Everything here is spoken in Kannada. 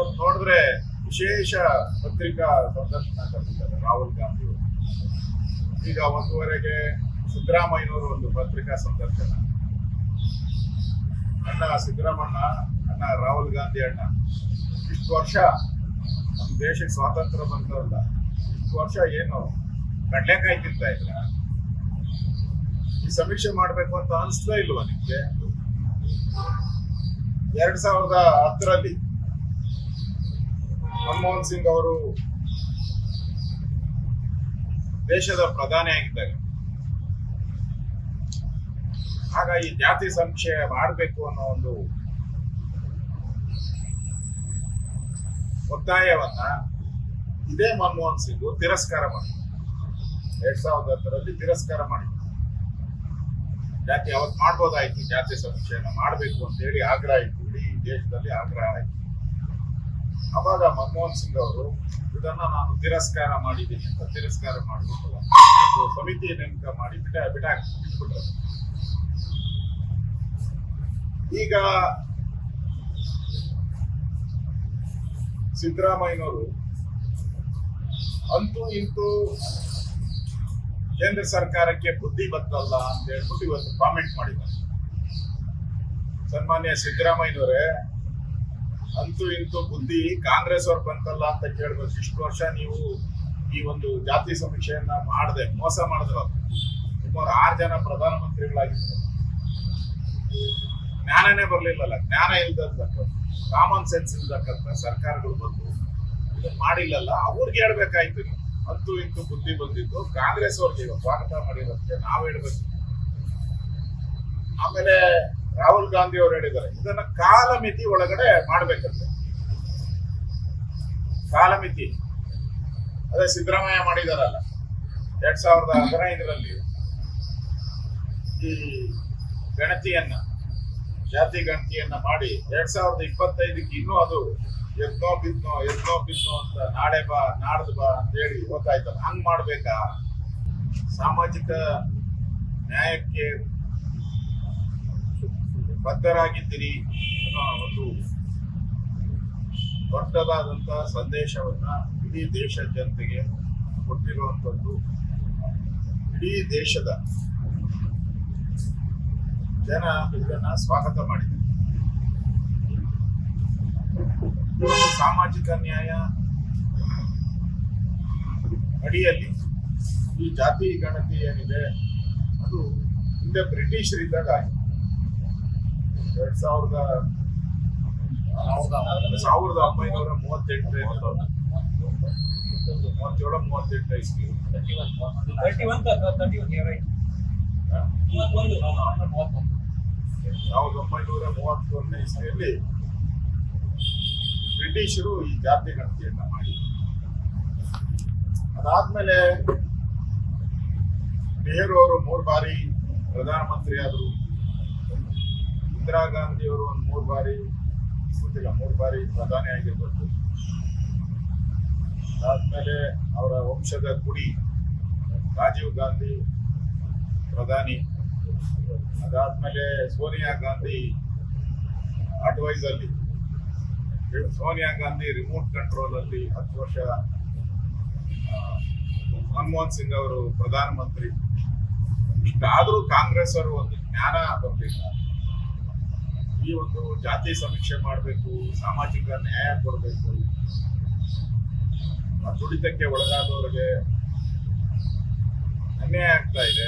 ಇವತ್ತು ನೋಡಿದ್ರೆ ವಿಶೇಷ ಪತ್ರಿಕಾ ಸಂದರ್ಶನ ಕರೆದಿದ್ದಾರೆ ರಾಹುಲ್ ಗಾಂಧಿ ಅವರು. ಈಗ 1:30ಗೆ ಸಿದ್ದರಾಮಯ್ಯನವರು ಒಂದು ಪತ್ರಿಕಾ ಸಂದರ್ಶನ. ಅಣ್ಣ ಸಿದ್ದರಾಮಣ್ಣ, ಅಣ್ಣ ರಾಹುಲ್ ಗಾಂಧಿ ಅಣ್ಣ, ಇಷ್ಟು ವರ್ಷ ನಮ್ಮ ದೇಶಕ್ಕೆ ಸ್ವಾತಂತ್ರ್ಯ ಬಂದವಲ್ಲ, ಇಷ್ಟು ವರ್ಷ ಏನು ಕಡ್ಲೆಕಾಯಿ ತಿಂತಾ ಇದ್ರ? ಈ ಸಮೀಕ್ಷೆ ಮಾಡ್ಬೇಕು ಅಂತ ಅನಿಸ್ತಾ ಇಲ್ವಾ ನಿಮ್ಗೆ? 2010ರಲ್ಲಿ ಮನಮೋಹನ್ ಸಿಂಗ್ ಅವರು ದೇಶದ ಪ್ರಧಾನಿ ಆಗಿದ್ದಾಗ ಆಗ ಈ ಜಾತಿ ಸಮೀಕ್ಷೆ ಮಾಡಬೇಕು ಅನ್ನೋ ಒಂದು ಒತ್ತಾಯವನ್ನ ಇದೇ ಮನಮೋಹನ್ ಸಿಂಗ್ ತಿರಸ್ಕಾರ ಮಾಡಿದ್ರು. 2010ರಲ್ಲಿ ತಿರಸ್ಕಾರ ಮಾಡಿದ್ರು. ಜಾತಿ ಅವತ್ತು ಮಾಡ್ಬೋದಾಯ್ತು, ಜಾತಿ ಸಮೀಕ್ಷೆಯನ್ನ ಮಾಡಬೇಕು ಅಂತ ಹೇಳಿ ಆಗ್ರಹ ಇತ್ತು, ಇಡೀ ದೇಶದಲ್ಲಿ ಆಗ್ರಹ ಆಯ್ತು. ಅವಾಗ ಮನಮೋಹನ್ ಸಿಂಗ್ ಅವರು ಇದನ್ನ ನಾನು ತಿರಸ್ಕಾರ ಮಾಡಿದ್ದೀನಿ ಅಂತ ತಿರಸ್ಕಾರ ಮಾಡಿಬಿಟ್ಟು ಒಂದು ಸಮಿತಿ ನೇಮಕ ಮಾಡಿ ಬಿಟ್ಬಿಟ್ರು. ಈಗ ಸಿದ್ದರಾಮಯ್ಯನವರು ಅಂತೂ ಇಂತೂ ಕೇಂದ್ರ ಸರ್ಕಾರಕ್ಕೆ ಬುದ್ಧಿ ಬರ್ತಲ್ಲ ಅಂತ ಹೇಳ್ಬಿಟ್ಟು ಇವತ್ತು ಕಾಮೆಂಟ್ ಮಾಡಿದ್ದಾರೆ. ಸನ್ಮಾನ್ಯ ಸಿದ್ದರಾಮಯ್ಯನವರೇ, ಅಂತೂ ಇಂತೂ ಬುದ್ಧಿ ಕಾಂಗ್ರೆಸ್ ಅವ್ರು ಬಂತಲ್ಲ ಅಂತ ಕೇಳ್ಬೇಕು. ಇಷ್ಟು ವರ್ಷ ನೀವು ಈ ಒಂದು ಜಾತಿ ಸಮೀಕ್ಷೆಯನ್ನ ಮಾಡದೆ ಮೋಸ ಮಾಡಿದ್ರು. ನಿಮ್ಮವ್ರು 6 ಜನ ಪ್ರಧಾನಮಂತ್ರಿಗಳಾಗಿದ್ದಾರೆ. ಜ್ಞಾನನೇ ಬರ್ಲಿಲ್ಲಲ್ಲ, ಜ್ಞಾನ ಇಲ್ದಂತ ಕಾಮನ್ ಸೆನ್ಸ್ ಇಲ್ದಕ್ಕಂತ ಸರ್ಕಾರಗಳು ಬಂದು ಇದನ್ನ ಮಾಡಿಲ್ಲಲ್ಲ, ಅವ್ರಿಗೆ ಹೇಳ್ಬೇಕಾಯ್ತು. ಅಂತೂ ಇಂತೂ ಬುದ್ಧಿ ಬಂದಿದ್ದು ಕಾಂಗ್ರೆಸ್ ಅವ್ರಿಗೆ ಸ್ವಾಗತ ಮಾಡಿರೋದಕ್ಕೆ ನಾವು ಹೇಳ್ಬೇಕು. ಆಮೇಲೆ ರಾಹುಲ್ ಗಾಂಧಿ ಅವರು ಹೇಳಿದ್ದಾರೆ ಇದನ್ನ ಕಾಲಮಿತಿ ಒಳಗಡೆ ಮಾಡ್ಬೇಕಂತೆ. ಕಾಲಮಿತಿ ಅದೇ ಸಿದ್ದರಾಮಯ್ಯ ಮಾಡಿದಾರಲ್ಲ 2015ರಲ್ಲಿ ಈ ಗಣತಿಯನ್ನ, ಜಾತಿ ಗಣತಿಯನ್ನ ಮಾಡಿ 2025ಕ್ಕೆ ಇನ್ನೂ ಅದು ಎದ್ನೋ ಬಿದ್ನೋ ಅಂತ ನಾಳೆ ಬಾ ನಾಡ್ದು ಬಾ ಅಂತ ಹೇಳಿ ಗೊತ್ತಾಯ್ತಲ್ಲ. ಹಂಗ್ ಮಾಡ್ಬೇಕಾ? ಸಾಮಾಜಿಕ ನ್ಯಾಯಕ್ಕೆ ಬದ್ಧರಾಗಿದ್ದೀರಿ ಅನ್ನೋ ಒಂದು ದೊಡ್ಡದಾದಂತ ಸಂದೇಶವನ್ನ ಇಡೀ ದೇಶದ ಜನತೆಗೆ ಕೊಟ್ಟಿರುವಂತದ್ದು. ಇಡೀ ದೇಶದ ಜನ ಇದನ್ನ ಸ್ವಾಗತ ಮಾಡಿದ್ದಾರೆ. ಸಾಮಾಜಿಕ ನ್ಯಾಯ ಅಡಿಯಲ್ಲಿ ಈ ಜಾತಿ ಗಣತಿ ಏನಿದೆ ಅದು ಹಿಂದೆ ಬ್ರಿಟಿಷರಿದ್ದಾಗ ಆಯ್ತು. 1937-38 ಇಸ್ವಿ 1931ನೇ ಇಸ್ವಿಯಲ್ಲಿ ಬ್ರಿಟಿಷರು ಈ ಜಾತಿ ಗಣತಿಯನ್ನ ಮಾಡಿದ್ರು. ಅದಾದ್ಮೇಲೆ ನೆಹರು ಅವರು 3 ಬಾರಿ ಪ್ರಧಾನಮಂತ್ರಿ ಆದರು. ಇಂದಿರಾ ಗಾಂಧಿ ಅವರು ಒಂದು 3 ಬಾರಿ ಪ್ರಧಾನಿ ಆಗಿರ್ಬೇಕು. ಅದಾದ್ಮೇಲೆ ಅವರ ವಂಶದ ಕುಡಿ ರಾಜೀವ್ ಗಾಂಧಿ ಪ್ರಧಾನಿ. ಅದಾದ್ಮೇಲೆ ಸೋನಿಯಾ ಗಾಂಧಿ ಅಡ್ವೈಸ್ ಅಲ್ಲಿ, ಸೋನಿಯಾ ಗಾಂಧಿ ರಿಮೋಟ್ ಕಂಟ್ರೋಲ್ ಅಲ್ಲಿ 10 ವರ್ಷ, ಮನಮೋಹನ್ ಸಿಂಗ್ ಅವರು ಪ್ರಧಾನಮಂತ್ರಿ. ಇಷ್ಟಾದ್ರೂ ಕಾಂಗ್ರೆಸ್ ಅವರು ಒಂದು ಜ್ಞಾನ ಬರಲಿಲ್ಲ. ಈ ಒಂದು ಜಾತಿ ಸಮೀಕ್ಷೆ ಮಾಡಬೇಕು, ಸಾಮಾಜಿಕ ನ್ಯಾಯ ಕೊಡಬೇಕು, ದುಡಿತಕ್ಕೆ ಒಳಗಾದವರಿಗೆ ಅನ್ಯಾಯ ಆಗ್ತಾ ಇದೆ.